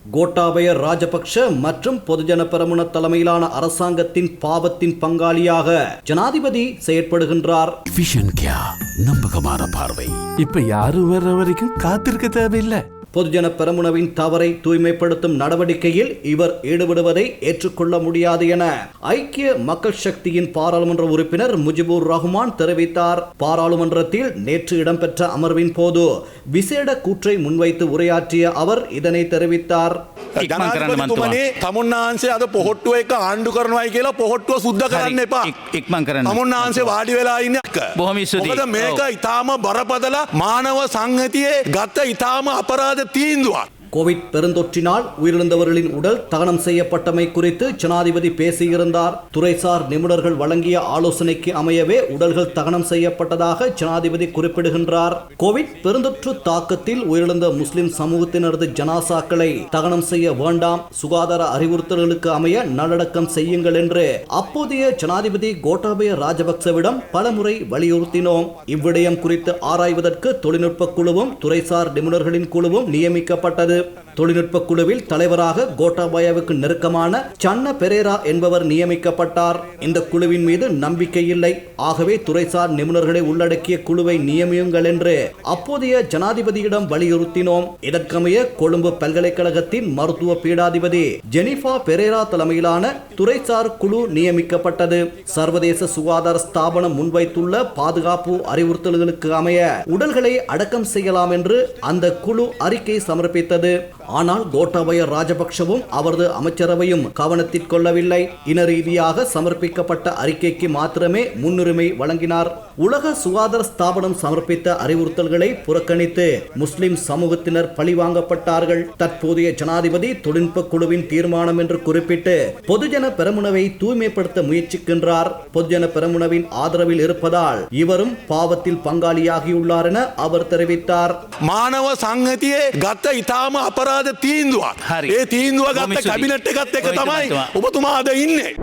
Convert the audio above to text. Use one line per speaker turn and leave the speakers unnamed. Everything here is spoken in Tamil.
கோட்டாபய ராஜபக்ஷ மற்றும் பொதுஜன பெரமுன தலைமையிலான அரசாங்கத்தின் பாவத்தின் பங்காளியாக ஜனாதிபதி செயற்படுகின்றார்.
நம்பகமான பார்வை.
இப்ப யாரும் வர்ற வரைக்கும் காத்திருக்க தேவையில்லை.
பொதுஜன பெரமுனவின் தவறை தூய்மைப்படுத்தும் நடவடிக்கையில் இவர் ஈடுபடுவதை ஏற்றுக்கொள்ள முடியாது என ஐக்கிய மக்கள் சக்தியின் பாராளுமன்ற உறுப்பினர் முஜிபுர் ரஹ்மான் தெரிவித்தார். பாராளுமன்றத்தில் நேற்று இடம்பெற்ற அமர்வின் போது விசேட கூற்றை முன்வைத்து உரையாற்றிய அவர் இதனை தெரிவித்தார்.
ජනාධිපතිතුමනි තමුන්නාන්සේ අද පොහොට්ටුව එක ආණ්ඩු කරනවායි කියලා පොහොට්ටුව සුද්ධ කරන්න එපා. තමුන්නාන්සේ වාඩි වෙලා ඉන්න. මොකද මේක ඊටාම බරපතල මානව සංහතියේ ගත ඊටාම අපරාධ තීන්දුවක්.
கோவிட் பெருந்தொற்றினால் உயிரிழந்தவர்களின் உடல் தகனம் செய்யப்பட்டமை குறித்து ஜனாதிபதி பேசியிருந்தார். துறைசார் நிபுணர்கள் வழங்கிய ஆலோசனைக்கு அமையவே உடல்கள் தகனம் செய்யப்பட்டதாக ஜனாதிபதி குறிப்பிடுகின்றார். கோவிட் பெருந்தொற்று தாக்கத்தில் உயிரிழந்த முஸ்லிம் சமூகத்தினரது ஜனாசாக்களை தகனம் செய்ய வேண்டாம், சுகாதார அறிவுறுத்தல்களுக்கு அமைய நல்லடக்கம் செய்யுங்கள் என்று அப்போதைய ஜனாதிபதி கோட்டாபய ராஜபக்சவிடம் பலமுறை வலியுறுத்தினோம். இவ்விடயம் குறித்து ஆராய்வதற்கு தொழில்நுட்ப குழுவும் துறைசார் நிபுணர்களின் குழுவும் நியமிக்கப்பட்டது. தொழில்நுட்ப குழுவில் தலைவராக கோட்டாபயாவுக்கு நெருக்கமான சன்ன பெரேரா என்பவர் நியமிக்கப்பட்டார். இந்த குழுவின் மீது நம்பிக்கை இல்லை, ஆகவே துறைசார் நிபுணர்களை உள்ளடக்கிய குழுவை நியமியுங்கள் என்று அப்போதைய ஜனாதிபதியிடம் வலியுறுத்தினோம். இதற்கமைய கொழும்பு பல்கலைக்கழகத்தின் மருத்துவ பீடாதிபதி ஜெனிஃபா பெரேரா தலைமையிலான துறைசார் குழு நியமிக்கப்பட்டது. சர்வதேச சுகாதார ஸ்தாபனம் முன்வைத்துள்ள பாதுகாப்பு அறிவுறுத்தல்களுக்கு அமைய உடல்களை அடக்கம் செய்யலாம் என்று அந்த குழு அறிக்கை சமர்ப்பித்தது. ஆனால் கோட்டாபய ராஜபக்ஷவும் அவரது அமைச்சரவையும் கவனத்தில் கொள்ளவில்லை. இன ரீதியாக சமர்ப்பிக்கப்பட்ட அறிக்கைக்கு மாத்திரமே முன்னுரிமை வழங்கினார். உலக சுகாதார ஸ்தாபனம் சமர்ப்பித்த அறிவுறுத்தல்களை புறக்கணித்து முஸ்லிம் சமூகத்தினர் பழிவாங்கப்பட்டார்கள். தற்போதைய ஜனாதிபதி தொழில்நுட்ப குழுவின் தீர்மானம் என்று குறிப்பிட்டு பொதுஜன பெரமுனவை தூய்மைப்படுத்த முயற்சிக்கின்றார். பொதுஜன பெரமுனவின் ஆதரவில் இருப்பதால் இவரும் பாவத்தில் பங்காளியாகியுள்ளார் என அவர் தெரிவித்தார்.
මානව සංහතියේ ගත ඉතාම අපරාධ තීන්දුවක්. ඒ තීන්දුව ගත්ත කැබිනට් එකත් එක තමයි ඔබතුමා අද ඉන්නේ.